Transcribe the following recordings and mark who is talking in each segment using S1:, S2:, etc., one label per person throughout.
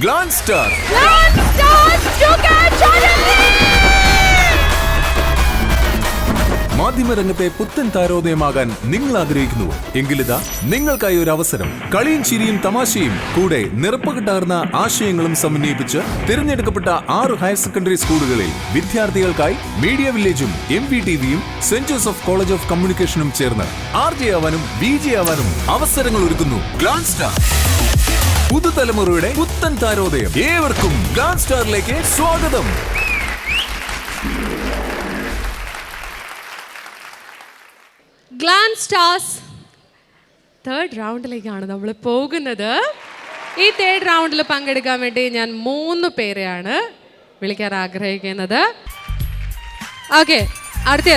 S1: Glance star. മാധ്യമരംഗത്തെ പുത്തൻ താരോദയമാകാൻ നിങ്ങൾ ആഗ്രഹിക്കുന്നു എങ്കിലിതാ നിങ്ങൾക്കായി ഒരു അവസരം. കളിയും ചിരിയും തമാശയും കൂടെ നിറപ്പുകിട്ടാർന്ന ആശയങ്ങളും സമന്വയിപ്പിച്ച് തിരഞ്ഞെടുക്കപ്പെട്ട 6 ഹയർ സെക്കൻഡറി സ്കൂളുകളിൽ വിദ്യാർത്ഥികൾക്കായി മീഡിയ വില്ലേജും MVTVയും സെന്റ് ജോസഫ് കോളേജ് ഓഫ് കമ്മ്യൂണിക്കേഷനും ചേർന്ന് RJ ആവാനും VJ ആവാനും അവസരങ്ങൾ ഒരുക്കുന്നു ഗ്ലാൻസ് സ്റ്റാർ. പുതുതലമുറയുടെ പുത്തൻ താരോദയം. ഏവർക്കും ഗ്ലാൻസ് സ്റ്റാറിലേക്ക് സ്വാഗതം.
S2: ഗ്ലാൻസ് സ്റ്റാർസ് 3rd റൗണ്ടിലേക്കാണ് നമ്മൾ പോകുന്നത്. ഈ 3rd റൗണ്ടിൽ പങ്കെടുക്കാൻ വേണ്ടി ഞാൻ 3 പേരെയാണ് വിളിക്കാൻ ആഗ്രഹിക്കുന്നത്. ഓക്കെ, അടുത്ത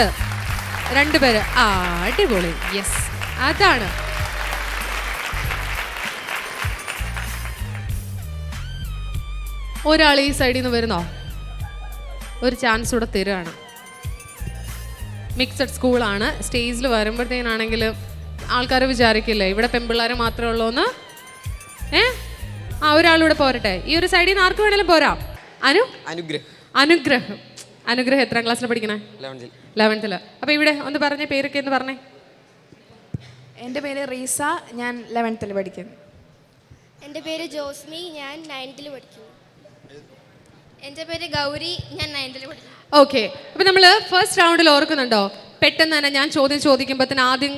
S2: 2 പേര്. അടിപൊളി, യെസ്, അതാണ്. ഒരാൾ ഈ സൈഡിൽ നിന്ന് വരുന്നോ? ഒരു ചാൻസ് കൂടെ തരുവാണ്. മിക്സഡ് സ്കൂളാണ്. സ്റ്റേജിൽ വരുമ്പോഴത്തേനാണെങ്കിൽ ആൾക്കാർ വിചാരിക്കില്ലേ ഇവിടെ പെൺപിള്ളേർ മാത്രമേ ഉള്ളൂ എന്ന്. ഒരാളിവിടെ പോരട്ടെ. ഈ ഒരു സൈഡിൽ നിന്ന് ആർക്ക് വേണേലും പോരാ. അനുഗ്രഹം എത്രാം ക്ലാസ്സിൽ പഠിക്കണേ? 11th. അപ്പോൾ ഇവിടെ ഒന്ന് പറഞ്ഞേ, പേരൊക്കെ എന്ന് പറഞ്ഞേ.
S3: എൻ്റെ പേര് റീസ, ഞാൻ 11th പഠിക്കുന്നു.
S4: എൻ്റെ പേര് ജോസ്മി, ഞാൻ 9th പഠിക്കുന്നു. എൻ്റെ പേര് ഗൗരി, ഞാൻ 9th പഠിക്കുന്നു.
S2: ഓക്കെ, അപ്പം നമ്മൾ ഫസ്റ്റ് റൗണ്ടിൽ ഓർക്കുന്നുണ്ടോ? പെട്ടെന്ന് തന്നെ ഞാൻ ചോദ്യം ചോദിക്കുമ്പോഴത്തേന് ആദ്യം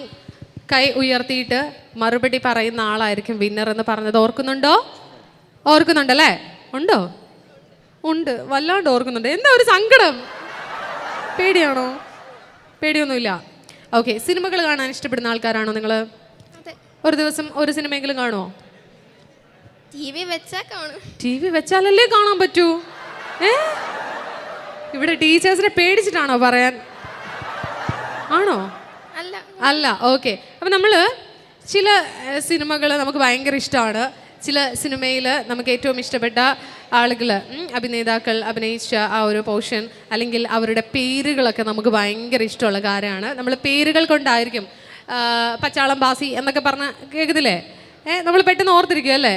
S2: കൈ ഉയർത്തിയിട്ട് മറുപടി പറയുന്ന ആളായിരിക്കും വിന്നർ എന്ന് പറഞ്ഞത് ഓർക്കുന്നുണ്ടോ? ഓർക്കുന്നുണ്ടല്ലേ? ഉണ്ടോ? ഉണ്ട്, വല്ലാണ്ട് ഓർക്കുന്നുണ്ട്. എന്താ ഒരു സങ്കടം? പേടിയാണോ? പേടിയൊന്നുമില്ല. ഓക്കെ, സിനിമകൾ കാണാൻ ഇഷ്ടപ്പെടുന്ന ആൾക്കാരാണോ നിങ്ങൾ? ഒരു ദിവസം ഒരു സിനിമയെങ്കിലും കാണുമോ? ടി വി വെച്ചാലല്ലേ കാണാൻ പറ്റൂ. ഇവിടെ ടീച്ചേഴ്സിനെ പേടിച്ചിട്ടാണോ പറയാൻ? ആണോ? അല്ല. ഓക്കെ, അപ്പം നമ്മൾ ചില സിനിമകൾ നമുക്ക് ഭയങ്കര ഇഷ്ടമാണ്. ചില സിനിമയിൽ നമുക്ക് ഏറ്റവും ഇഷ്ടപ്പെട്ട ആളുകൾ, അഭിനേതാക്കൾ അഭിനയിച്ച ആ ഒരു പോർഷൻ അല്ലെങ്കിൽ അവരുടെ പേരുകളൊക്കെ നമുക്ക് ഭയങ്കര ഇഷ്ടമുള്ള കാര്യമാണ്. നമ്മൾ പേരുകൾ കൊണ്ടായിരിക്കും പച്ചാളം ബാസി എന്നൊക്കെ പറഞ്ഞ് കേൾക്കുന്നില്ലേ? നമ്മൾ പെട്ടെന്ന് ഓർത്തിരിക്കും അല്ലേ?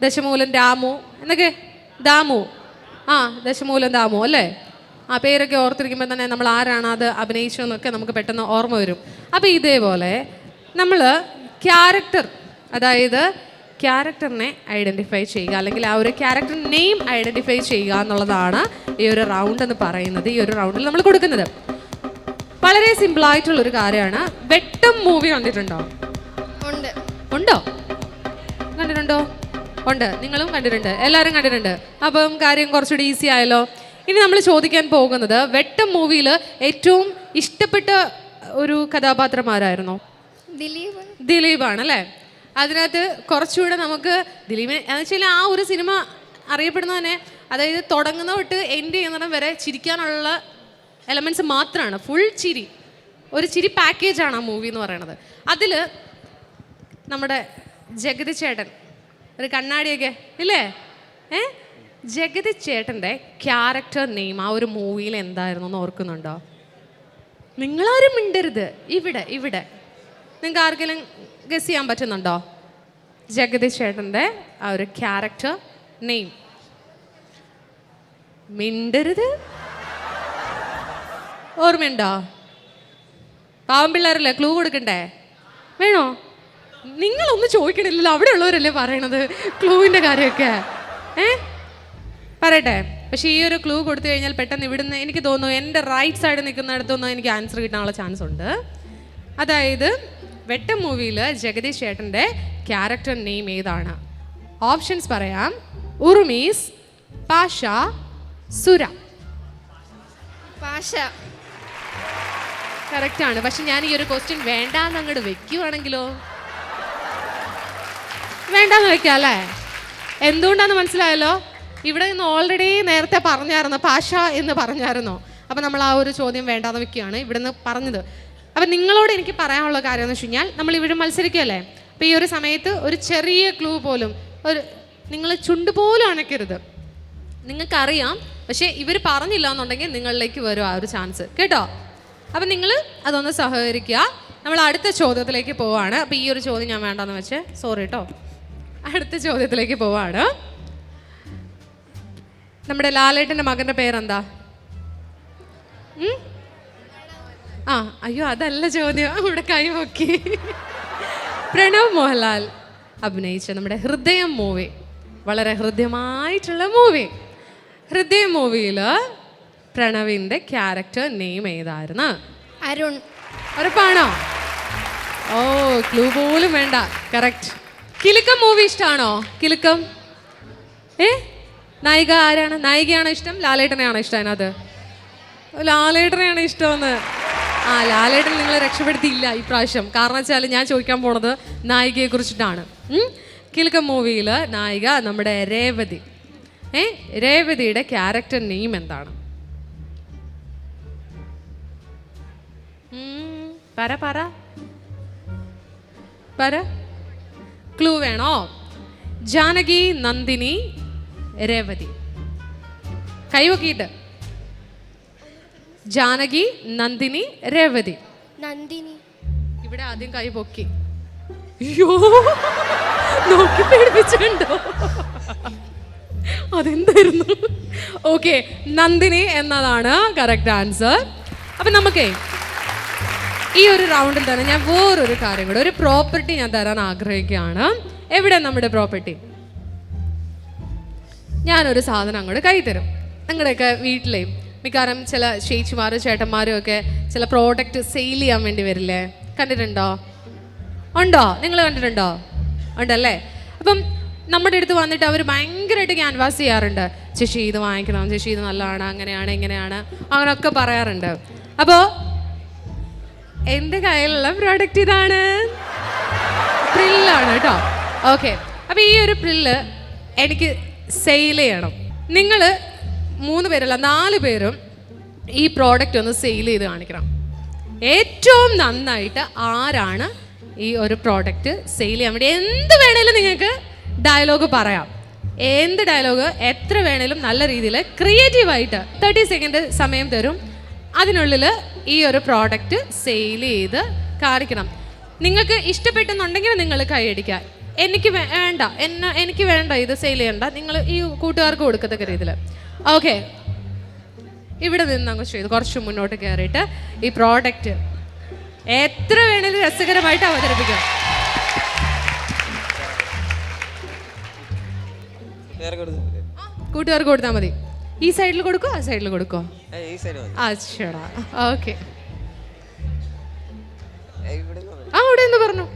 S2: ദശമൂലം രാമു എന്നൊക്കെ, ദാമു, ദശമൂലം ദാമു അല്ലേ? ആ പേരൊക്കെ ഓർത്തിരിക്കുമ്പോൾ തന്നെ നമ്മൾ ആരാണ് അത് അഭിനയിച്ചതെന്നൊക്കെ നമുക്ക് പെട്ടെന്ന് ഓർമ്മ വരും. അപ്പോൾ ഇതേപോലെ നമ്മൾ ക്യാരക്ടർ, അതായത് ക്യാരക്ടറിനെ ഐഡൻറ്റിഫൈ ചെയ്യുക അല്ലെങ്കിൽ ആ ഒരു ക്യാരക്ടർ നെയിം ഐഡൻറ്റിഫൈ ചെയ്യുക എന്നുള്ളതാണ് ഈ ഒരു റൗണ്ട് എന്ന് പറയുന്നത്. ഈ ഒരു റൗണ്ടിൽ നമ്മൾ കൊടുക്കുന്നത് വളരെ സിമ്പിളായിട്ടുള്ളൊരു കാര്യമാണ്. വെട്ടം മൂവി കണ്ടിട്ടുണ്ടോ? ഉണ്ടോ? കണ്ടിട്ടുണ്ടോ? ഉണ്ട്, നിങ്ങളും കണ്ടിട്ടുണ്ട്, എല്ലാവരും കണ്ടിട്ടുണ്ട്. അപ്പം കാര്യം കുറച്ചുകൂടി ഈസി ആയല്ലോ. ഇനി നമ്മൾ ചോദിക്കാൻ പോകുന്നത്, വെട്ടം മൂവിയിൽ ഏറ്റവും ഇഷ്ടപ്പെട്ട ഒരു കഥാപാത്രം ആരായിരുന്നു? ദിലീപാണ് അല്ലേ? അതിനകത്ത് കുറച്ചുകൂടെ നമുക്ക് ദിലീപിനെ എന്ന് വെച്ചാൽ ആ ഒരു സിനിമ അറിയപ്പെടുന്നത് തന്നെ, അതായത് തുടങ്ങുന്ന തൊട്ട് എൻഡ് ചെയ്യുന്നിടം വരെ ചിരിക്കാനുള്ള എലമെൻറ്റ്സ് മാത്രമാണ്. ഫുൾ ചിരി, ഒരു ചിരി പാക്കേജാണ് ആ മൂവി എന്ന് പറയുന്നത്. അതിൽ നമ്മുടെ ജഗതി ചേട്ടൻ, ഒരു കണ്ണാടിയൊക്കെ ഇല്ലേ? ജഗതി ചേട്ടൻ്റെ ക്യാരക്ടർ നെയിം ആ ഒരു മൂവിയിൽ എന്തായിരുന്നു എന്ന് ഓർക്കുന്നുണ്ടോ? നിങ്ങളാരും മിണ്ടരുത്. ഇവിടെ നിങ്ങൾക്ക് ആർക്കെങ്കിലും ഗസ് ചെയ്യാൻ പറ്റുന്നുണ്ടോ? ജഗതി ചേട്ടൻ്റെ ആ ഒരു ക്യാരക്ടർ നെയിം. മിണ്ടരുത്. ഓർമ്മയുണ്ടോ? പാവം പിള്ളേരല്ലേ, ക്ലൂ കൊടുക്കണ്ടേ? വേണോ? നിങ്ങളൊന്നും ചോദിക്കണില്ലല്ലോ, അവിടെ ഉള്ളവരല്ലേ പറയണത് ക്ലൂവിൻ്റെ കാര്യമൊക്കെ. പറയട്ടെ. പക്ഷേ ഈ ഒരു ക്ലൂ കൊടുത്തു കഴിഞ്ഞാൽ പെട്ടെന്ന് ഇവിടുന്ന് എനിക്ക് തോന്നുന്നു എൻ്റെ റൈറ്റ് സൈഡിൽ നിൽക്കുന്നിടത്തൊന്നും എനിക്ക് ആൻസർ കിട്ടാനുള്ള ചാൻസ് ഉണ്ട്. അതായത് വെട്ടം മൂവിയിൽ ജഗതി ചേട്ടൻ്റെ ക്യാരക്ടർ നെയിം ഏതാണ്? ഓപ്ഷൻസ് പറയാം. ഉറുമീസ്, പാഷ, സുര. കറക്റ്റാണ്. പക്ഷെ ഞാൻ ഈ ഒരു ക്വസ്റ്റ്യൻ വേണ്ടാന്ന് അങ്ങോട്ട് വെക്കുവാണെങ്കിലോ? വേണ്ടാന്ന് വെക്കാം അല്ലേ? എന്തുകൊണ്ടാന്ന് മനസ്സിലായല്ലോ? ഇവിടെ നിന്ന് ഓൾറെഡി നേരത്തെ പറഞ്ഞായിരുന്നു, പാഷ എന്ന് പറഞ്ഞായിരുന്നോ? അപ്പം നമ്മൾ ആ ഒരു ചോദ്യം വേണ്ടാന്ന് വെക്കുകയാണ് ഇവിടെ നിന്ന് പറഞ്ഞത്. അപ്പം നിങ്ങളോട് എനിക്ക് പറയാനുള്ള കാര്യം എന്ന് വെച്ച് കഴിഞ്ഞാൽ, നമ്മൾ ഇവിടെ മത്സരിക്കുകയല്ലേ? അപ്പോൾ ഈ ഒരു സമയത്ത് ഒരു ചെറിയ ക്ലൂ പോലും, നിങ്ങൾ ചുണ്ട് പോലും അണയ്ക്കരുത്. നിങ്ങൾക്കറിയാം, പക്ഷേ ഇവർ പറഞ്ഞില്ല എന്നുണ്ടെങ്കിൽ നിങ്ങളിലേക്ക് വരും ആ ഒരു ചാൻസ്, കേട്ടോ? അപ്പം നിങ്ങൾ അതൊന്ന് സഹകരിക്കുക. നമ്മൾ അടുത്ത ചോദ്യത്തിലേക്ക് പോവാണ്. അപ്പോൾ ഈ ഒരു ചോദ്യം ഞാൻ വേണ്ടാന്ന് വെച്ച് സോറി കേട്ടോ. അടുത്ത ചോദ്യത്തിലേക്ക് പോവാണ്. നമ്മുടെ ലാലേട്ടൻ്റെ മകൻ്റെ പേരെന്താ? ആ അയ്യോ അതല്ല ചോദ്യം, ഇവിടെ കൈവക്കി. പ്രണവ് മോഹൻലാൽ അഭിനയിച്ച നമ്മുടെ ഹൃദയം മൂവി, വളരെ ഹൃദ്യമായിട്ടുള്ള മൂവി. ഹൃദയം മൂവിയിൽ പ്രണവിൻ്റെ ക്യാരക്ടർ നെയിം ഏതായിരുന്നു?
S4: അരുൺ.
S2: ഉറപ്പാണോ? ഓ ക്ലൂ പോലും വേണ്ട, കറക്റ്റ്. കിലുക്കം മൂവി ഇഷ്ടമാണോ? കിലുക്കം നായിക ആരാണ്? നായികയാണോ ഇഷ്ടം, ലാലേട്ടനെയാണോ ഇഷ്ടം? അതിനകത്ത് ലാലേട്ടനെയാണ് ഇഷ്ടമെന്ന്. ആ ലാലേട്ടൻ നിങ്ങളെ രക്ഷപ്പെടുത്തിയില്ല ഈ പ്രാവശ്യം. കാരണം വെച്ചാൽ ഞാൻ ചോദിക്കാൻ പോണത് നായികയെ കുറിച്ചിട്ടാണ്. കിലുക്കം മൂവിയിൽ നായിക നമ്മുടെ രേവതി. രേവതിയുടെ ക്യാരക്ടർ നെയിം എന്താണ്? പറ പറ പറ. ക്ലൂ വേണോ? ജാനകി, നന്ദിനി, രേവതി. കൈവക്കിയിട്ട്. ജാനകി, നന്ദിനി, രേവതി.
S4: നന്ദിനി.
S2: ഇവിടെ ആദ്യം കൈ പൊക്കി. അയ്യോ നോക്കി പേടിപ്പിച്ചുണ്ടോ? അതെന്തായിരുന്നു? ഓക്കെ, നന്ദിനി എന്നതാണ് കറക്റ്റ് ആൻസർ. അപ്പം നമുക്കേ ഈ ഒരു റൗണ്ടിൽ തന്നെ ഞാൻ വേറൊരു കാര്യം കൂടെ, ഒരു പ്രോപ്പർട്ടി ഞാൻ തരാൻ ആഗ്രഹിക്കുകയാണ്. എവിടെ നമ്മുടെ പ്രോപ്പർട്ടി? ഞാനൊരു സാധനം അങ്ങോട്ട് കൈ തരും. നിങ്ങളുടെയൊക്കെ വീട്ടിലെയും മിക്കവാറും ചില ചേച്ചിമാരും ചേട്ടന്മാരും ഒക്കെ ചില പ്രോഡക്റ്റ് സെയിൽ ചെയ്യാൻ വേണ്ടി വരില്ലേ? കണ്ടിട്ടുണ്ടോ? ഉണ്ടോ? നിങ്ങൾ കണ്ടിട്ടുണ്ടോ? ഉണ്ടല്ലേ? അപ്പം നമ്മുടെ അടുത്ത് വന്നിട്ട് അവർ ഭയങ്കരമായിട്ട് ക്യാൻവാസ് ചെയ്യാറുണ്ട്. ചേച്ചി ഇത് വാങ്ങിക്കണം, ചേച്ചി ഇത് നല്ലതാണ്, അങ്ങനെയാണ് ഇങ്ങനെയാണ്, അങ്ങനെയൊക്കെ പറയാറുണ്ട്. അപ്പോൾ എൻ്റെ കയ്യിലുള്ള പ്രോഡക്റ്റ് ഇതാണ്. പ്രില്ലാണ് കേട്ടോ. ഓക്കെ, അപ്പോൾ ഈ ഒരു പ്രില്ല് എനിക്ക് സെയിൽ ചെയ്യണം. നിങ്ങൾ 3 പേരല്ല 4 പേരും ഈ പ്രോഡക്റ്റ് ഒന്ന് സെയിൽ ചെയ്ത് കാണിക്കണം. ഏറ്റവും നന്നായിട്ട് ആരാണ് ഈ ഒരു പ്രോഡക്റ്റ് സെയിൽ ചെയ്യാൻ വേണ്ടി, എന്ത് വേണേലും നിങ്ങൾക്ക് ഡയലോഗ് പറയാം. എന്ത് ഡയലോഗ് എത്ര വേണേലും നല്ല രീതിയിൽ ക്രിയേറ്റീവായിട്ട് 30 സെക്കൻഡ് സമയം തരും. അതിനുള്ളിൽ ഈ ഒരു പ്രോഡക്റ്റ് സെയിൽ ചെയ്ത് കാണിക്കണം. നിങ്ങൾക്ക് ഇഷ്ടപ്പെട്ടെന്നുണ്ടെങ്കിൽ നിങ്ങൾ കൈയടിക്കുക. എനിക്ക് വേണ്ട ഇത് സെയിൽ ചെയ്യണ്ട, നിങ്ങൾ ഈ കൂട്ടുകാർക്ക് കൊടുക്കത്തക്ക രീതിയിൽ. ഓക്കെ, ഇവിടെ നിന്ന് അങ്ങ് ചെയ്തു കുറച്ച് മുന്നോട്ട് കയറിയിട്ട് ഈ പ്രോഡക്റ്റ് എത്ര വേണേലും രസകരമായിട്ട് അവതരിപ്പിക്കാം. കൂട്ടുകാർക്ക് കൊടുത്താൽ മതി. ഈ സൈഡിൽ കൊടുക്കോ ആ സൈഡിൽ കൊടുക്കോ? അച്ഛടാ. ഓക്കെ, അവിടെ എന്ത് പറഞ്ഞു?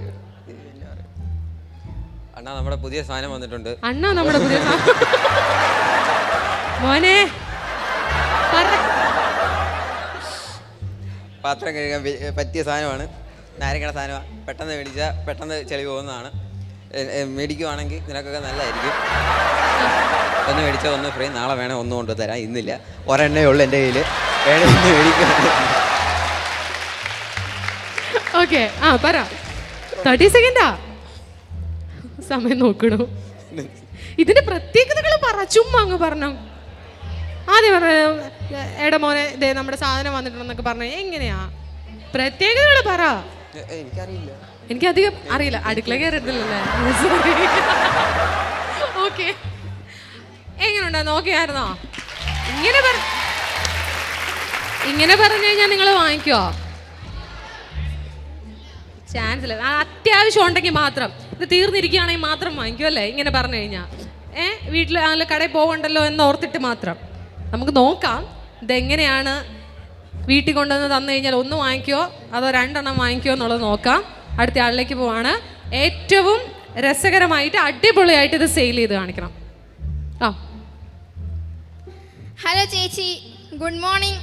S5: അണ്ണാ നമ്മുടെ പുതിയ സാധനം വന്നിട്ടുണ്ട്.
S2: അണ്ണാ നമ്മുടെ പുതിയ മോനെ
S5: പാത്രം കഴുകാൻ പറ്റിയ സാധനമാണ്. നാരങ്ങയുടെ സാധനമാണ്. പെട്ടെന്ന് മേടിച്ചാൽ പെട്ടെന്ന് ചെളി പോകുന്നതാണ്. മേടിക്കുവാണെങ്കിൽ നിനക്കൊക്കെ നല്ലതായിരിക്കും. ഒന്ന് മേടിച്ചാൽ ഒന്ന് ഫ്രീ. നാളെ വേണേൽ ഒന്ന് കൊണ്ടുതരാം. ഇന്നില്ല, ഒരെണ്ണേ ഉള്ളൂ എൻ്റെ കയ്യിൽ. വേണേ ഇന്ന് മേടിക്കുക.
S2: ഓക്കെ, ആ പറ. 30 സെക്കൻഡാ സമയം നോക്കണു. ഇതിന്റെ പ്രത്യേകതകൾ പറ, ചുമ്മാ അങ്ങ് പറഞ്ഞു. ആദ്യം പറഞ്ഞ എടാ മോനെ ഇതേ നമ്മുടെ സാധനം വന്നിട്ടുണ്ടെന്നൊക്കെ പറഞ്ഞ എങ്ങനെയാ? പ്രത്യേകതകൾ പറ.
S5: എനിക്കറിയില്ല,
S2: എനിക്കധികം അറിയില്ല. അടുക്കള കയറിയിട്ടില്ലല്ലേ? ഓക്കെ, എങ്ങനെയുണ്ടാ? നോക്കിയായിരുന്നോ? ഇങ്ങനെ പറഞ്ഞു കഴിഞ്ഞാൽ നിങ്ങൾ വാങ്ങിക്കുവോ? ചാൻസ് ഇല്ല. അത്യാവശ്യം ഉണ്ടെങ്കിൽ മാത്രം, ഇത് തീർന്നിരിക്കുകയാണെങ്കിൽ മാത്രം വാങ്ങിക്കും അല്ലേ? ഇങ്ങനെ പറഞ്ഞു കഴിഞ്ഞാൽ വീട്ടിൽ നല്ല കടയിൽ പോകണ്ടല്ലോ എന്ന് ഓർത്തിട്ട് മാത്രം. നമുക്ക് നോക്കാം ഇതെങ്ങനെയാണ്. വീട്ടിൽ കൊണ്ടുവന്ന് തന്നു കഴിഞ്ഞാൽ 1 വാങ്ങിക്കുമോ അതോ 2 എണ്ണം വാങ്ങിക്കുമോ എന്നുള്ളത് നോക്കാം. അടുത്ത ആളിലേക്ക് പോവാണ്. ഏറ്റവും രസകരമായിട്ട് അടിപൊളിയായിട്ട് ഇത് സെയിൽ ചെയ്ത് കാണിക്കണം. ആ
S4: ഹലോ ചേച്ചി, ഗുഡ് മോർണിംഗ്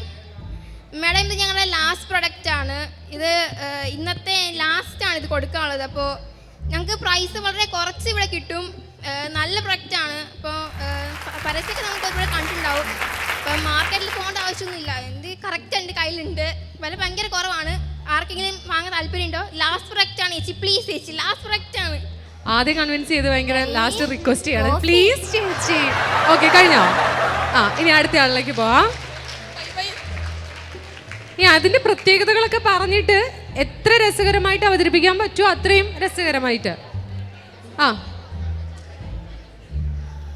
S4: മാഡം. ഇത് ഞങ്ങളുടെ ലാസ്റ്റ് പ്രൊഡക്റ്റാണ്. ഇത് ഇന്നത്തെ ലാസ്റ്റാണ് ഇത് കൊടുക്കാനുള്ളത്. അപ്പോൾ ഞങ്ങൾക്ക് പ്രൈസ് വളരെ കുറച്ച് ഇവിടെ കിട്ടും. നല്ല പ്രൊഡക്റ്റാണ്. അപ്പോൾ പരസ്യമൊക്കെ നമുക്ക് ഒരുപാട് കണ്ടിട്ടുണ്ടാവും. അപ്പോൾ മാർക്കറ്റിൽ പോകേണ്ട ആവശ്യമൊന്നുമില്ല. എന്ത് കറക്റ്റ് എൻ്റെ കയ്യിലുണ്ട്. വില ഭയങ്കര കുറവാണ്. ആർക്കെങ്കിലും വാങ്ങാൻ താല്പര്യമുണ്ടോ? ലാസ്റ്റ് പ്രൊഡക്റ്റാണ് ചേച്ചി, പ്ലീസ് ചേച്ചി, ലാസ്റ്റ് പ്രൊഡക്റ്റാണ്.
S2: ആദ്യം കൺവിൻസ് ചെയ്ത് ഭയങ്കര ലാസ്റ്റ് റിക്വസ്റ്റ് ചെയ്യണം, പ്ലീസ് ചേച്ചി. ഓക്കെ, കഴിഞ്ഞോ? ആ, ഇനി അടുത്ത ആളിലേക്ക് പോവാം. അതിന്റെ പ്രത്യേകതകളൊക്കെ പറഞ്ഞിട്ട് എത്ര രസകരമായിട്ട് അവതരിപ്പിക്കാൻ പറ്റുമോ അത്രയും രസകരമായിട്ട്. ആ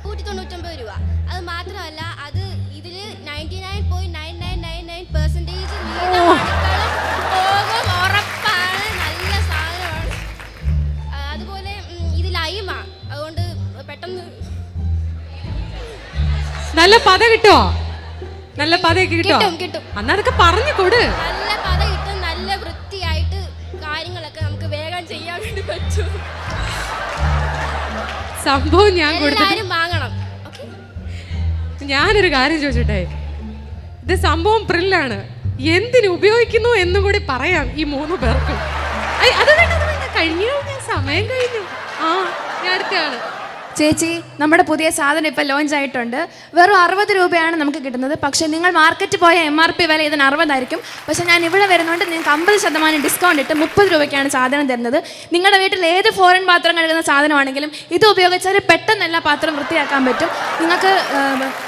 S4: ഗുഡ് 199 രൂപ. അത് മാത്രമല്ല അത് ഇതിൽ 99.9999% ഉറപ്പാണ്. നല്ല സാധനമാണ്. അതുപോലെ ഇത് ലൈമ, അതുകൊണ്ട് പെട്ടെന്ന്
S2: നല്ല പത കിട്ടുമോ? നല്ല പതയൊക്കെ കിട്ടുമോ?
S4: കിട്ടും.
S2: അന്ന് അതൊക്കെ പറഞ്ഞു കൊടു.
S4: നല്ല പത കിട്ടും. നല്ല വൃത്തിയായിട്ട് കാര്യങ്ങളൊക്കെ നമുക്ക് വേഗം ചെയ്യാൻ വേണ്ടി പറ്റും.
S2: സംഭവം ഞാൻ കൊടുത്തിട്ട്
S4: എല്ലാവരും വാങ്ങണം. ഓക്കേ,
S2: ഞാനൊരു കാര്യം ചോദിച്ചിട്ടെ, ഇത് സംഭവം പ്രില്ലാണ്. എന്തിനു ഉപയോഗിക്കുന്നു എന്നും കൂടി പറയാം ഈ 3 പേർക്കും. അത് കഴിഞ്ഞു, സമയം കഴിഞ്ഞു. ഞാൻ അടുത്തയാണ്.
S3: ചേച്ചി, നമ്മുടെ പുതിയ സാധനം ഇപ്പോൾ ലോഞ്ച് ആയിട്ടുണ്ട്. വെറും 60 രൂപയാണ് നമുക്ക് കിട്ടുന്നത്. പക്ഷേ നിങ്ങൾ മാർക്കറ്റിൽ പോയ MRP വില ഇതിന് 60 ആയിരിക്കും. പക്ഷേ ഞാൻ ഇവിടെ വരുന്നതുകൊണ്ട് നിങ്ങൾക്ക് 50% ഡിസ്കൗണ്ട് ഇട്ട് 30 രൂപയ്ക്കാണ് സാധനം തരുന്നത്. നിങ്ങളുടെ വീട്ടിൽ ഏത് ഫോറിൻ പാത്രം കഴുകുന്ന സാധനമാണെങ്കിലും ഇത് ഉപയോഗിച്ചാൽ പെട്ടെന്ന് എല്ലാ പാത്രം വൃത്തിയാക്കാൻ പറ്റും. നിങ്ങൾക്ക്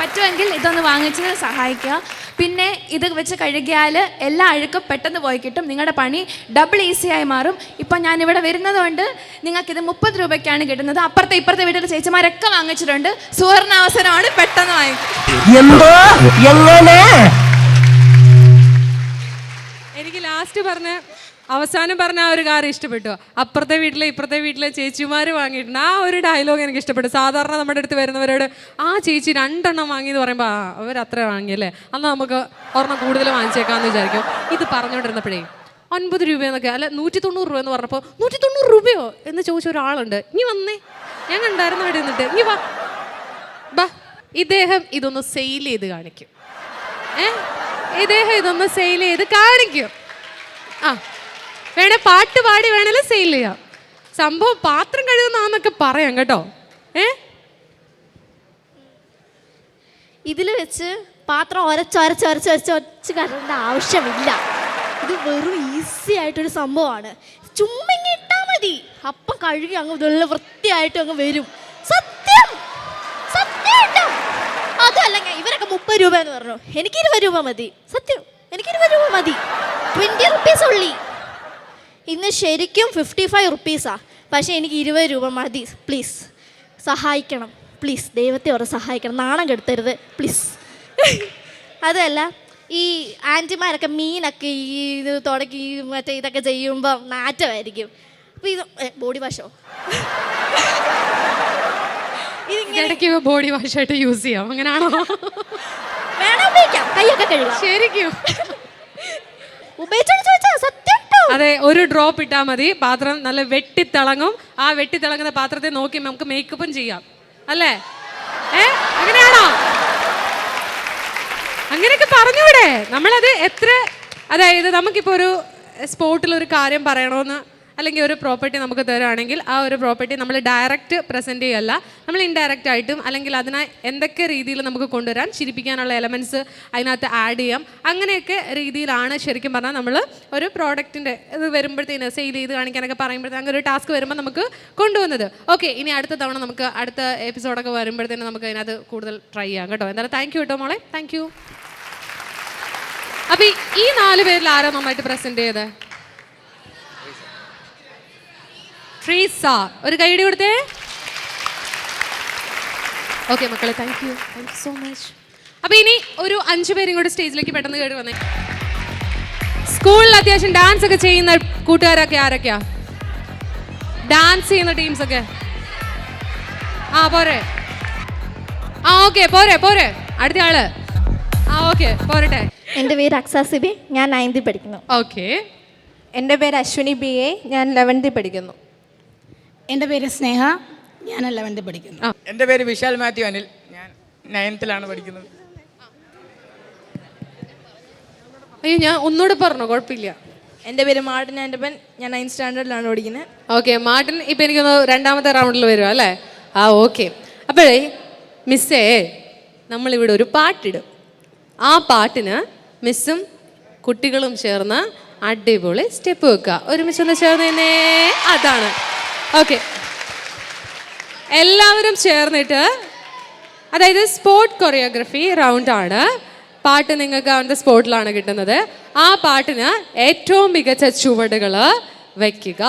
S3: പറ്റുമെങ്കിൽ ഇതൊന്ന് വാങ്ങിച്ച് സഹായിക്കുക. പിന്നെ ഇത് വെച്ച് കഴുകിയാൽ എല്ലാ അഴുക്കും പെട്ടെന്ന് പോയി കിട്ടും. നിങ്ങളുടെ പണി ഡബിൾ ഈസിയായി മാറും. ഇപ്പം ഞാനിവിടെ വരുന്നതുകൊണ്ട് നിങ്ങൾക്കിത് 30 രൂപയ്ക്കാണ് കിട്ടുന്നത്. അപ്പുറത്തെ ഇപ്പുറത്തെ വീട്ടിൽ ചേച്ചിമാരൊക്കെ വാങ്ങിച്ചിട്ടുണ്ട്. സുവർണ അവസരമാണ്, പെട്ടെന്ന് വാങ്ങിക്കും.
S2: എനിക്ക് ലാസ്റ്റ് അവസാനം പറഞ്ഞ ആ ഒരു കാര്യം ഇഷ്ടപ്പെട്ടു. അപ്പുറത്തെ വീട്ടിലെ ഇപ്പുറത്തെ വീട്ടിലെ ചേച്ചിമാർ വാങ്ങിയിട്ടുണ്ട്. ആ ഒരു ഡയലോഗ് എനിക്ക് ഇഷ്ടപ്പെട്ടു. സാധാരണ നമ്മുടെ അടുത്ത് വരുന്നവരോട് ആ ചേച്ചി 2 എണ്ണം വാങ്ങിയെന്ന് പറയുമ്പോൾ അവർ അത്ര വാങ്ങിയല്ലേ, എന്നാൽ നമുക്ക് ഒരെണ്ണം കൂടുതൽ വാങ്ങിച്ചേക്കാമെന്ന് വിചാരിക്കും. ഇത് പറഞ്ഞുകൊണ്ടിരുന്നപ്പോഴേ 50 രൂപയെന്നൊക്കെ, അല്ല 190 രൂപ എന്ന് പറഞ്ഞപ്പോൾ 190 രൂപയോ എന്ന് ചോദിച്ച ഒരാളുണ്ട്. ഇനി വന്നേ, ഞാൻ കണ്ടായിരുന്നു അവിടെ നിന്നിട്ട്. ഇനി വാ. ഇദ്ദേഹം ഇതൊന്ന് സെയിൽ ചെയ്ത് കാണിക്കും. ഇദ്ദേഹം ഇതൊന്ന് സെയിൽ ചെയ്ത് കാണിക്കും. വേണേ പാട്ട് പാടി വേണേലും സെയിൽ ചെയ്യാം. സംഭവം പാത്രം കഴുകുന്നതൊക്കെ പറയാം കേട്ടോ.
S6: ഇതിൽ വെച്ച് പാത്രം ഒരച്ച് കരണ്ട ആവശ്യമില്ല. ഇത് വെറും ഈസി ആയിട്ടൊരു സംഭവമാണ്. ചുമ്മാ ഇട്ടാൽ മതി, അപ്പം കഴുകി അങ്ങ് നല്ല വൃത്തിയായിട്ട് അങ്ങ് വരും. സത്യം സത്യം. അതല്ല, ഇവരൊക്കെ 30 രൂപ എന്ന് പറഞ്ഞു, എനിക്ക് 20 രൂപ മതി. സത്യം, എനിക്ക് 20 രൂപ മതി. 20 റുപ്പീസ് ഉള്ളി. ഇന്ന് ശരിക്കും 55 റുപ്പീസാ. പക്ഷേ എനിക്ക് 20 രൂപ മതി. പ്ലീസ് സഹായിക്കണം, പ്ലീസ്. ദൈവത്തെ ഓരോ സഹായിക്കണം, നാണം കെടുത്തരുത് പ്ലീസ്. അതല്ല, ഈ ആൻറ്റിമാരൊക്കെ മീനൊക്കെ ഈ ഇത് തുടക്കി മറ്റേ ഇതൊക്കെ ചെയ്യുമ്പോൾ നാറ്റമായിരിക്കും. അപ്പോൾ ഇത് ബോഡി വാഷോ
S2: ഇടയ്ക്ക് ബോഡി വാഷായിട്ട് യൂസ് ചെയ്യാം, അങ്ങനെയാണോ?
S6: വേണം, ഉപയോഗിക്കാം. കൈയൊക്കെ കഴുകാം.
S2: ശരിക്കും
S6: ഉപയോഗിച്ചോണ്ട് ചോദിച്ചാൽ സത്യം.
S2: അതെ, ഒരു ഡ്രോപ്പ് ഇട്ടാൽ മതി, പാത്രം നല്ല വെട്ടിത്തിളങ്ങും. ആ വെട്ടിത്തിളങ്ങുന്ന പാത്രത്തെ നോക്കി നമുക്ക് മേക്കപ്പും ചെയ്യാം, അല്ലേ? അങ്ങനെയാണോ? അങ്ങനെയൊക്കെ പറഞ്ഞൂടെ? നമ്മളത് അതായത് നമുക്കിപ്പോൾ ഒരു സ്പോട്ടിൽ ഒരു കാര്യം പറയണമെന്ന് അല്ലെങ്കിൽ ഒരു പ്രോപ്പർട്ടി നമുക്ക് തരുവാണെങ്കിൽ ആ ഒരു പ്രോപ്പർട്ടി നമ്മൾ ഡയറക്റ്റ് പ്രസൻറ്റ് ചെയ്യല്ല, നമ്മൾ ഇൻഡയറക്റ്റ് ആയിട്ടും അല്ലെങ്കിൽ അതിനെ എന്തൊക്കെ രീതിയിൽ നമുക്ക് കൊണ്ടുവരാൻ ചിരിപ്പിക്കാനുള്ള എലമെൻറ്റ്സ് അതിനകത്ത് ആഡ് ചെയ്യാം. അങ്ങനെയൊക്കെ രീതിയിലാണ് ശരിക്കും പറഞ്ഞാൽ നമ്മൾ ഒരു പ്രോഡക്റ്റിൻ്റെ ഇത് വരുമ്പോഴത്തേന് സെയിൽ ചെയ്ത് കാണിക്കാനൊക്കെ പറയുമ്പോഴത്തേന് അങ്ങനെ ഒരു ടാസ്ക് വരുമ്പോൾ നമുക്ക് കൊണ്ടുവന്നത്. ഓക്കെ, ഇനി അടുത്ത തവണ നമുക്ക് അടുത്ത എപ്പിസോഡൊക്കെ വരുമ്പോഴത്തേന് നമുക്ക് അതിനകത്ത് കൂടുതൽ ട്രൈ ചെയ്യാം കേട്ടോ. എന്തായാലും താങ്ക് യു കേട്ടോ മോളെ, താങ്ക് യു. അപ്പോൾ ഈ 4 പേരിൽ ആരോ നന്നായിട്ട് പ്രസൻറ്റ് ചെയ്തത്? ട്രീസ, ഒരു കൈയടി കൊടുത്തേ. ഓക്കെ മക്കളെ, താങ്ക് യു സോ മച്ച്. അപ്പോൾ ഇനി ഒരു 5 പേരും കൂടി സ്റ്റേജിലേക്ക് പെട്ടെന്ന് കയറി വന്നേ. സ്കൂളിൽ അത്യാവശ്യം ഡാൻസ് ഒക്കെ ചെയ്യുന്ന കൂട്ടുകാരൊക്കെ ആരൊക്കെയാ? ഡാൻസ് ചെയ്യുന്ന ടീംസൊക്കെ പോരെ? ഓക്കെ, പോരെ. അടുത്ത ആള്. ഓക്കെ, പോരട്ടെ.
S6: എൻ്റെ പേര് അക്സാസിബി, ഞാൻ 9th പഠിക്കുന്നു.
S2: ഓക്കെ.
S7: എൻ്റെ പേര് അശ്വിനി BA, ഞാൻ 11th പഠിക്കുന്നു.
S8: എൻ്റെ പേര് സ്നേഹ, ഞാൻ 11th പഠിക്കുന്നു.
S9: എൻ്റെ പേര് വിശാൽ മാത്യു അനിൽ, ഞാൻ 9th പഠിക്കുന്നത്.
S2: അയ്യോ, ഞാൻ ഒന്നുകൂടെ പറഞ്ഞോ, കുഴപ്പമില്ല.
S7: എൻ്റെ പേര് മാർട്ടിൻ ആൻഡപ്പൻ, ഞാൻ 9th സ്റ്റാൻഡേർഡിലാണ് പഠിക്കുന്നത്.
S2: ഓക്കെ, മാർട്ടിൻ ഇപ്പം എനിക്കൊന്ന് 2ാമത്തെ റൗണ്ടിൽ വരും അല്ലേ? ഓക്കെ. അപ്പോഴേ മിസ്സേ, നമ്മളിവിടെ ഒരു പാട്ടിടും. ആ പാട്ടിന് മിസ്സും കുട്ടികളും ചേർന്ന് അടിപൊളി സ്റ്റെപ്പ് വെക്കുക. ഒരുമിച്ചൊന്ന് ചേർന്ന് തന്നെ, അതാണ്. ഓക്കെ, എല്ലാവരും ചേർന്നിട്ട്, അതായത് സ്പോർട്ട് കൊറിയോഗ്രഫി റൗണ്ടാണ്. പാട്ട് നിങ്ങൾക്ക് ഓൺ ദ സ്പോട്ടിലാണ് കിട്ടുന്നത്. ആ പാട്ടിന് ഏറ്റവും മികച്ച ചുവടുകൾ വയ്ക്കുക.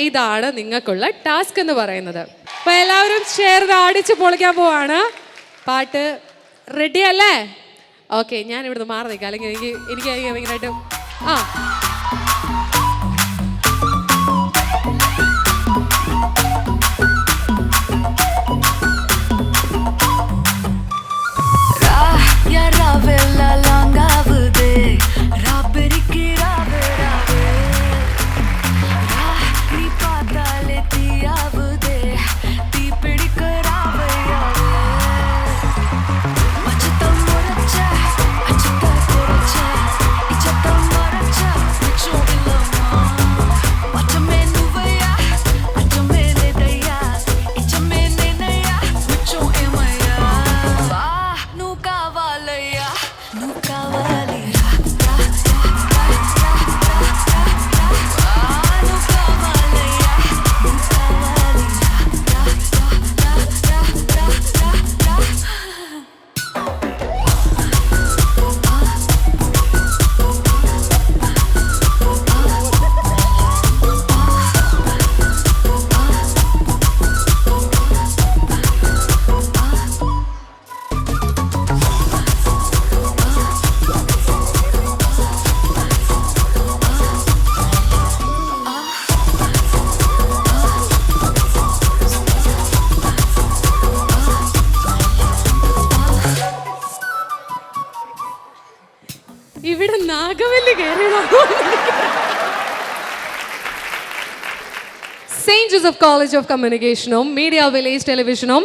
S2: ഇതാണ് നിങ്ങൾക്കുള്ള ടാസ്ക് എന്ന് പറയുന്നത്. അപ്പൊ എല്ലാവരും ചേർന്ന് അടിച്ച് പൊളിക്കാൻ പോവാണ്. പാട്ട് റെഡി അല്ലേ? ഓക്കെ, ഞാൻ ഇവിടുന്ന് മാറി നിൽക്കാം, അല്ലെങ്കിൽ എനിക്ക് ഭയങ്കരമായിട്ട് ആ ഇവിടെ നാഗവല്ലി കയറിയതോ? സെയിന്റ് ജോസഫ് കോളേജ് ഓഫ് കമ്മ്യൂണിക്കേഷനും മീഡിയ വില്ലേജ് ടെലിവിഷനും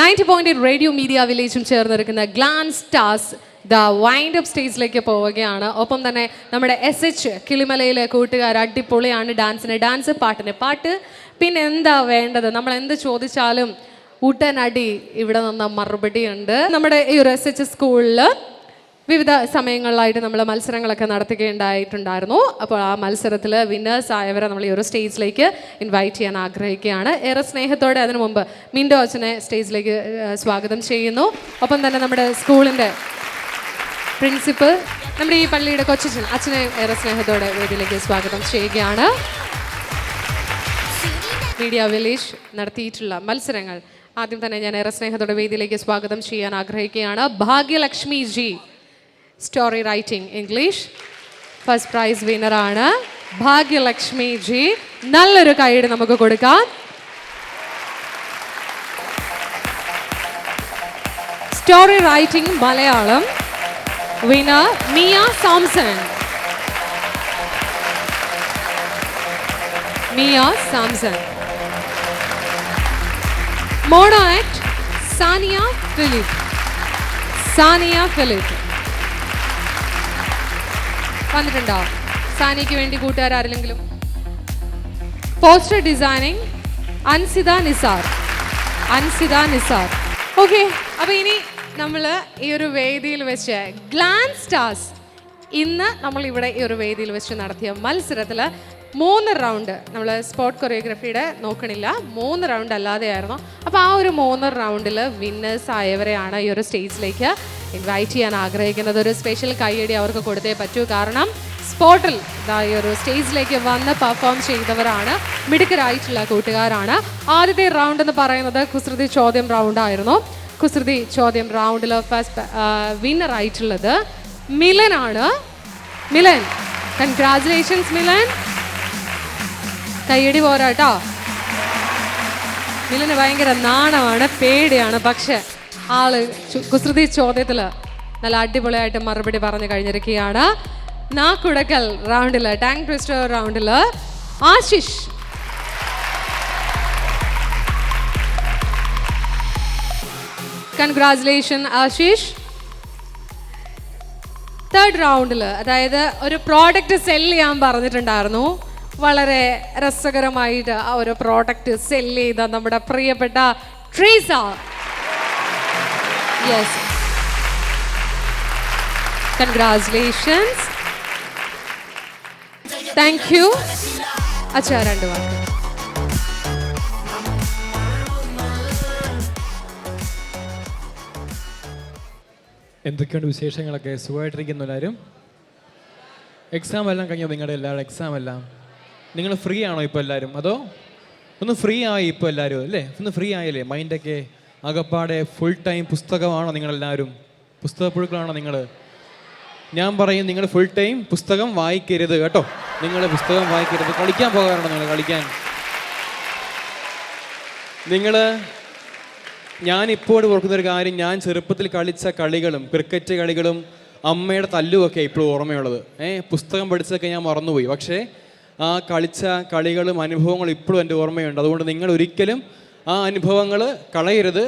S2: 90.8 റേഡിയോ മീഡിയ വില്ലേജും ചേർന്നിരിക്കുന്ന Glance Stars the wind up സ്റ്റേജിലേക്ക് പോവുകയാണ്. ഒപ്പം തന്നെ നമ്മുടെ SH കിളിമലയിലെ കൂട്ടുകാർ അടിപൊളിയാണ്. ഡാൻസ്, പാട്ടിന് പാട്ട്, പിന്നെ എന്താ വേണ്ടത്? നമ്മൾ എന്ത് ചോദിച്ചാലും ഉടനടി ഇവിടെ നിന്ന് മറുപടി ഉണ്ട്. നമ്മുടെ ഈ ഒരു SH സ്കൂളിൽ വിവിധ സമയങ്ങളിലായിട്ട് നമ്മൾ മത്സരങ്ങളൊക്കെ നടത്തുകയുണ്ടായിട്ടുണ്ടായിരുന്നു. അപ്പോൾ ആ മത്സരത്തിൽ വിന്നേഴ്സ് ആയവരെ നമ്മൾ ഈ ഒരു സ്റ്റേജിലേക്ക് ഇൻവൈറ്റ് ചെയ്യാൻ ആഗ്രഹിക്കുകയാണ്. ഏറെ സ്നേഹത്തോടെ അതിനു മുമ്പ് മിൻഡോ അച്ഛനെ സ്റ്റേജിലേക്ക് സ്വാഗതം ചെയ്യുന്നു. ഒപ്പം തന്നെ നമ്മുടെ സ്കൂളിൻ്റെ പ്രിൻസിപ്പൽ, നമ്മുടെ ഈ പള്ളിയുടെ കൊച്ചച്ഛൻ, അച്ഛനെ ഏറെ സ്നേഹത്തോടെ വേദിയിലേക്ക് സ്വാഗതം ചെയ്യുകയാണ്. മീഡിയ വില്ലേജ് നടത്തിയിട്ടുള്ള മത്സരങ്ങൾ ആദ്യം തന്നെ ഞാൻ ഏറെ സ്നേഹത്തോടെ വേദിയിലേക്ക് സ്വാഗതം ചെയ്യാൻ ആഗ്രഹിക്കുകയാണ്. Bhagyalakshmi ji, story writing English first prize വിന്നറാണ് ഭാഗ്യലക്ഷ്മി ജി. നല്ലൊരു കൈയ്യടി നമുക്ക് കൊടുക്കാം. Story writing Malayalam winner Mia Samson. Mono act Sania Philip വന്നിട്ടുണ്ടോ? സാനിയയ്ക്ക് വേണ്ടി കൂട്ടുകാരെങ്കിലും. Poster designing Ansida Nisar. Okay, അപ്പോൾ ഇനി നമ്മൾ ഈ ഒരു വേദിയിൽ വെച്ച് ഗ്ലാൻസ് സ്റ്റാർസ് ഇന്ന് നമ്മളിവിടെ ഈ ഒരു വേദിയിൽ വെച്ച് നടത്തിയ മത്സരത്തിൽ 3 റൗണ്ട് നമ്മൾ സ്പോർട്ട് കൊറിയോഗ്രഫിയുടെ നോക്കണില്ല, 3 റൗണ്ട് അല്ലാതെയായിരുന്നു. അപ്പോൾ ആ ഒരു 3 റൗണ്ടിൽ വിന്നേഴ്സ് ആയവരെയാണ് ഈ ഒരു സ്റ്റേജിലേക്ക് ഇൻവൈറ്റ് ചെയ്യാൻ ആഗ്രഹിക്കുന്നത്. ഒരു സ്പെഷ്യൽ കൈയടി അവർക്ക് കൊടുത്തേ പറ്റൂ. കാരണം സ്പോട്ടിൽ ഈ ഒരു സ്റ്റേജിലേക്ക് വന്ന് പെർഫോം ചെയ്തവരാണ്, മിടുക്കരായിട്ടുള്ള കൂട്ടുകാരാണ്. ആദ്യത്തെ റൗണ്ട് എന്ന് പറയുന്നത് കുസൃതി ചോദ്യം റൗണ്ടായിരുന്നു. കുസൃതി ചോദ്യം റൗണ്ടിൽ ഫസ്റ്റ് വിന്നർ ആയിട്ടുള്ളത് മിലനാണ്. മിലൻ, കൺഗ്രാജുലേഷൻസ് മിലൻ. കൈയടി പോരാട്ടോ. മിലന് ഭയങ്കര നാണമാണ്, പേടിയാണ്. പക്ഷെ ആള് കുസൃതി ചോദ്യത്തിൽ നല്ല അടിപൊളിയായിട്ട് മറുപടി പറഞ്ഞു കഴിഞ്ഞിരിക്കുകയാണ്. നാക്കുടക്കൽ റൗണ്ടിൽ, ടാങ് ട്വിസ്റ്റർ റൗണ്ടിൽ ആശിഷ്. കൺഗ്രാജുലേഷൻ ആശിഷ്. തേർഡ് റൗണ്ടിൽ, അതായത് ഒരു പ്രോഡക്റ്റ് സെല് ചെയ്യാൻ പറഞ്ഞിട്ടുണ്ടായിരുന്നു. വളരെ രസകരമായിട്ട് ആ ഒരു പ്രോഡക്റ്റ് സെല് ചെയ്ത നമ്മുടെ പ്രിയപ്പെട്ട Treesa. Yes, congratulations. Thank you. അച്ഛാ 2 വാക്ക്.
S10: എന്തൊക്കെയുണ്ട് വിശേഷങ്ങളൊക്കെ? സുഖമായിട്ടിരിക്കുന്നു എല്ലാവരും? എക്സാം എല്ലാം കഴിഞ്ഞോ? നിങ്ങളുടെ എല്ലാവരുടെ എക്സാം എല്ലാം നിങ്ങൾ ഫ്രീ ആണോ ഇപ്പോൾ എല്ലാവരും? അതോ ഒന്ന് ഫ്രീ ആയി ഇപ്പോൾ എല്ലാവരും അല്ലേ? ഒന്ന് ഫ്രീ ആയില്ലേ? മൈൻഡൊക്കെ ആകപ്പാടെ ഫുൾ ടൈം പുസ്തകമാണോ നിങ്ങളെല്ലാവരും? പുസ്തകപ്പുഴുക്കളാണോ നിങ്ങൾ? ഞാൻ പറയും, നിങ്ങൾ ഫുൾ ടൈം പുസ്തകം വായിക്കരുത് കേട്ടോ. നിങ്ങൾ പുസ്തകം വായിക്കരുത്. കളിക്കാൻ പോകാറുണ്ടോ നിങ്ങൾ? കളിക്കാൻ ഞാനിപ്പോൾ ഓർക്കുന്നൊരു കാര്യം, ഞാൻ ചെറുപ്പത്തിൽ കളിച്ച കളികളും ക്രിക്കറ്റ് കളികളും അമ്മയുടെ തല്ലുമൊക്കെ ഇപ്പോഴും ഓർമ്മയുള്ളത്. പുസ്തകം പഠിച്ചതൊക്കെ ഞാൻ മറന്നുപോയി. പക്ഷേ ആ കളിച്ച കളികളും അനുഭവങ്ങളും ഇപ്പോഴും എൻ്റെ ഓർമ്മയുണ്ട്. അതുകൊണ്ട് നിങ്ങൾ ഒരിക്കലും ആ അനുഭവങ്ങൾ കളയരുത്.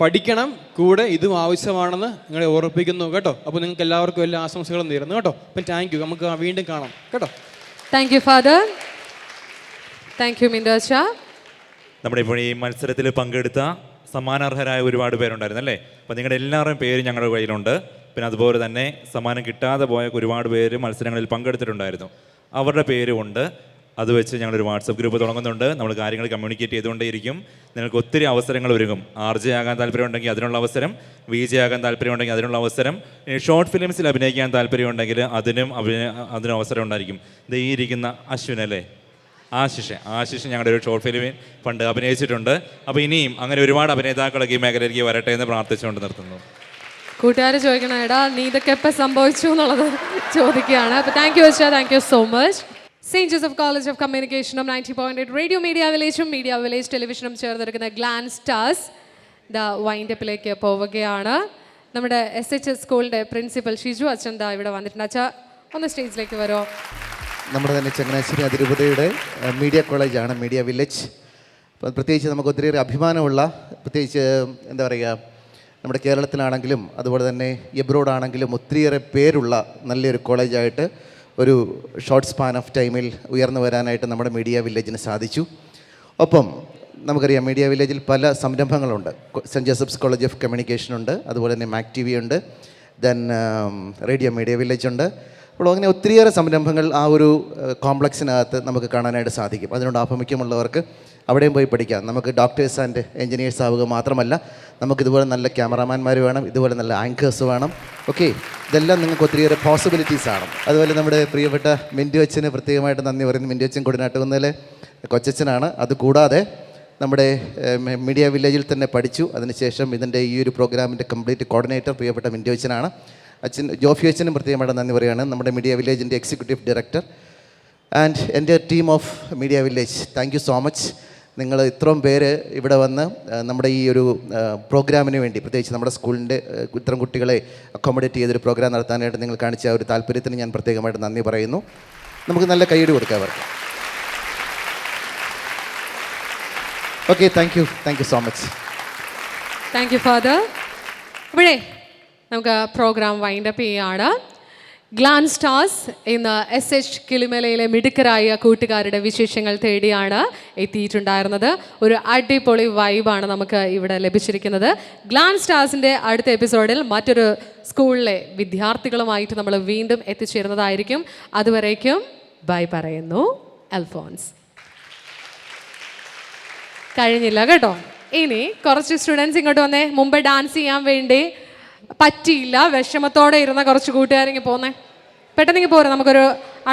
S10: പഠിക്കണം, കൂടെ ഇതും ആവശ്യമാണെന്ന് നിങ്ങളെ ഓർമ്മിപ്പിക്കുന്നു കേട്ടോ. അപ്പോൾ നിങ്ങൾക്ക് എല്ലാവർക്കും എല്ലാ ആശംസകളും നേരുന്നു കേട്ടോ. അപ്പം താങ്ക് യു. നമുക്ക് വീണ്ടും കാണാം കേട്ടോ.
S2: Thank you father. Thank you മിൻഡോച്ച.
S11: നമ്മുടെ ഇപ്പോൾ ഈ മത്സരത്തിൽ പങ്കെടുത്ത സമ്മാനാർഹരായ ഒരുപാട് പേരുണ്ടായിരുന്നു അല്ലേ? അപ്പോൾ നിങ്ങളുടെ എല്ലാവരുടെയും പേര് ഞങ്ങളുടെ കയ്യിലുണ്ട്. പിന്നെ അതുപോലെ തന്നെ സമ്മാനം കിട്ടാതെ പോയ ഒരുപാട് പേര് മത്സരങ്ങളിൽ പങ്കെടുത്തിട്ടുണ്ടായിരുന്നു. അവരുടെ പേരും ഉണ്ട്. അത് വെച്ച് ഞങ്ങളൊരു വാട്സപ്പ് ഗ്രൂപ്പ് തുടങ്ങുന്നുണ്ട്. നമ്മൾ കാര്യങ്ങൾ കമ്മ്യൂണിക്കേറ്റ് ചെയ്തുകൊണ്ടേയിരിക്കും. നിങ്ങൾക്ക് ഒത്തിരി അവസരങ്ങൾ ഒരുങ്ങും. RJ ആകാൻ താല്പര്യമുണ്ടെങ്കിൽ അതിനുള്ള അവസരം, VJ ആകാൻ താല്പര്യമുണ്ടെങ്കിൽ അതിനുള്ള അവസരം, ഷോർട്ട് ഫിലിംസിൽ അഭിനയിക്കാൻ താല്പര്യമുണ്ടെങ്കിൽ അതിനും അവസരം ഉണ്ടായിരിക്കും. ഇത് ഈ ഇരിക്കുന്ന അശ്വിൻ അല്ലേ, ആശിഷ് ഞങ്ങളുടെ ഒരു ഷോർട്ട് ഫിലിമിൽ പണ്ട് അഭിനയിച്ചിട്ടുണ്ട്. അപ്പോൾ ഇനിയും അങ്ങനെ ഒരുപാട് അഭിനേതാക്കളൊക്കെ ഈ മേഖലയിലേക്ക് വരട്ടെ എന്ന് പ്രാർത്ഥിച്ചുകൊണ്ട് നിർത്തുന്നു.
S2: കൂട്ടുകാർ ചോദിക്കണം, എടാ നീ ഇതൊക്കെ എപ്പോൾ സംഭവിച്ചു എന്നുള്ളത് ചോദിക്കുകയാണ്. അപ്പോൾ താങ്ക് യു അച്ഛാ, thank you so much. Saint Joseph College of കമ്മ്യൂണിക്കേഷനും 90.8 റേഡിയോ മീഡിയ വില്ലേജും മീഡിയ വില്ലേജ് ടെലിവിഷനും ചേർന്നെടുക്കുന്ന ഗ്ലാൻസ് സ്റ്റാർസ് വൈൻഡപ്പിലേക്ക് പോവുകയാണ്. നമ്മുടെ SHS സ്കൂളിൻ്റെ പ്രിൻസിപ്പൽ ഷിജു അച്ഛൻ ഇവിടെ വന്നിട്ടുണ്ട്. അച്ഛാ ഒന്ന് സ്റ്റേജിലേക്ക് വരുമോ?
S12: നമ്മുടെ തന്നെ ചങ്ങനാശ്ശേരി അതിരൂപതയുടെ മീഡിയ കോളേജാണ് മീഡിയ വില്ലേജ്. അപ്പോൾ പ്രത്യേകിച്ച് നമുക്ക് ഒത്തിരിയേറെ അഭിമാനമുള്ള, പ്രത്യേകിച്ച് എന്താ പറയുക, നമ്മുടെ കേരളത്തിലാണെങ്കിലും അതുപോലെ തന്നെ എബ്രോഡാണെങ്കിലും ഒത്തിരിയേറെ പേരുള്ള നല്ലൊരു കോളേജായിട്ട് ഒരു ഷോർട്ട് സ്പാൻ ഓഫ് ടൈമിൽ ഉയർന്നു വരാനായിട്ട് നമ്മുടെ മീഡിയ വില്ലേജിന് സാധിച്ചു. ഒപ്പം നമുക്കറിയാം മീഡിയ വില്ലേജിൽ പല സംരംഭങ്ങളുണ്ട്. Saint Joseph's College of Communication ഉണ്ട്, അതുപോലെ തന്നെ മാക് TV ഉണ്ട്, ദെൻ റേഡിയോ മീഡിയ വില്ലേജ് ഉണ്ട്. അപ്പോൾ അങ്ങനെ ഒത്തിരിയേറെ സംരംഭങ്ങൾ ആ ഒരു കോംപ്ലക്സിനകത്ത് നമുക്ക് കാണാനായിട്ട് സാധിക്കും. അതിനോട് ആഭിമുഖ്യമുള്ളവർക്ക് അവിടെയും പോയി പഠിക്കാം. നമുക്ക് ഡോക്ടേഴ്സ് ആൻഡ് എൻജിനീയേഴ്സ് ആവുക മാത്രമല്ല, നമുക്കിതുപോലെ നല്ല ക്യാമറാമാൻമാർ വേണം, ഇതുപോലെ നല്ല ആങ്കേഴ്സ് വേണം. ഓക്കെ, ഇതെല്ലാം നിങ്ങൾക്ക് ഒത്തിരിയേറെ പോസിബിലിറ്റീസ് ആണ്. അതുപോലെ നമ്മുടെ പ്രിയപ്പെട്ട മിൻറ്റു അച്ഛന് പ്രത്യേകമായിട്ട് നന്ദി പറയുന്നു. മിൻറ്റു അച്ഛൻ കൊടുനാട്ടുകുന്നതിലെ കൊച്ചച്ഛനാണ്. അതുകൂടാതെ നമ്മുടെ മീഡിയ വില്ലേജിൽ തന്നെ പഠിച്ചു. അതിനുശേഷം ഇതിൻ്റെ ഈ ഒരു പ്രോഗ്രാമിൻ്റെ കംപ്ലീറ്റ് കോർഡിനേറ്റർ പ്രിയപ്പെട്ട മിൻറ്റു അച്ഛനാണ്. അച്ഛൻ ജോഫി അച്ഛനും പ്രത്യേകമായിട്ട് നന്ദി പറയുകയാണ്. നമ്മുടെ മീഡിയ വില്ലേജിൻ്റെ എക്സിക്യൂട്ടീവ് ഡയറക്ടർ ആൻഡ് എൻ്റെ team of media village, thank you so much. നിങ്ങൾ ഇത്രയും പേര് ഇവിടെ വന്ന് നമ്മുടെ ഈ ഒരു പ്രോഗ്രാമിന് വേണ്ടി, പ്രത്യേകിച്ച് നമ്മുടെ സ്കൂളിൻ്റെ ഇത്തരം കുട്ടികളെ അക്കോമഡേറ്റ് ചെയ്തൊരു പ്രോഗ്രാം നടത്താനായിട്ട് നിങ്ങൾ കാണിച്ച ഒരു താല്പര്യത്തിന് ഞാൻ പ്രത്യേകമായിട്ട് നന്ദി പറയുന്നു. നമുക്ക് നല്ല കൈയ്യടി കൊടുക്കാം അവർക്ക്. Okay, thank you so much.
S2: Thank you father. ഇവിടെ നമുക്ക് പ്രോഗ്രാം വൈൻഡപ്പ് ചെയ്യുകയാണ്. ഗ്ലാൻസ് സ്റ്റാർസ് ഇന്ന് SH കിളിമലയിലെ മിടുക്കരായ കൂട്ടുകാരുടെ വിശേഷങ്ങൾ തേടിയാണ് എത്തിയിട്ടുണ്ടായിരുന്നത്. ഒരു അടിപൊളി വൈബാണ് നമുക്ക് ഇവിടെ ലഭിച്ചിരിക്കുന്നത്. ഗ്ലാൻസ് സ്റ്റാർസിൻ്റെ അടുത്ത എപ്പിസോഡിൽ മറ്റൊരു സ്കൂളിലെ വിദ്യാർത്ഥികളുമായിട്ട് നമ്മൾ വീണ്ടും എത്തിച്ചേരുന്നതായിരിക്കും. അതുവരേക്കും ബൈ പറയുന്നു. അൽഫോൻസ്. കഴിഞ്ഞില്ല കേട്ടോ. ഇനി കുറച്ച് സ്റ്റുഡൻസ് ഇങ്ങോട്ട് വന്നേ. മുമ്പ് ഡാൻസ് ചെയ്യാൻ വേണ്ടി പറ്റിയില്ല, വിഷമത്തോടെ ഇരുന്ന കുറച്ച് കൂട്ടുകാരിങ്ങ് പോന്നേ. പെട്ടെന്ന് പോരാ, നമുക്കൊരു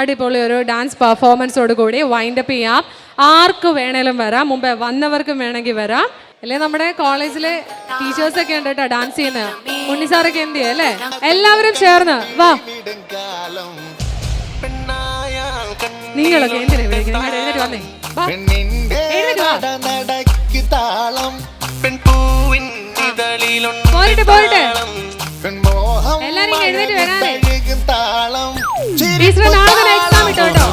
S2: അടിപൊളി ഒരു ഡാൻസ് പെർഫോമൻസോട് കൂടി വൈൻഡപ്പ് ചെയ്യാം. ആർക്ക് വേണേലും വരാം, മുമ്പേ വന്നവർക്കും വേണമെങ്കിൽ വരാം. അല്ലേ നമ്മുടെ കോളേജിലെ ടീച്ചേഴ്സൊക്കെ ഉണ്ട് കേട്ടോ ഡാൻസ് ചെയ്യുന്നത്. ഉണ്ണിസാറൊക്കെ എന്ത് ചെയ്യും അല്ലേ? എല്ലാവരും ചേർന്ന് വാ. നിങ്ങളൊക്കെ എന്തിനാ വിളിക്കുന്നത്? എഴുന്നേറ്റ് വന്നേ, വാ എഴുന്നേറ്റ് വാ. പോരട്ടെ പോരട്ടെ, എല്ലാരും എഴുന്നേറ്റ് വരാനേ. ടീച്ചറെ നാളെ എക്സാം ഇട്ടോ കേട്ടോ.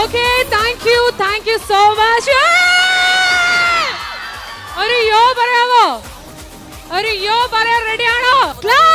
S2: Okay, thank you so much. ഒരു യോ പറയാമോ? ഒരു യോ പറയാൻ റെഡിയാണോ? ക്ലാസ്.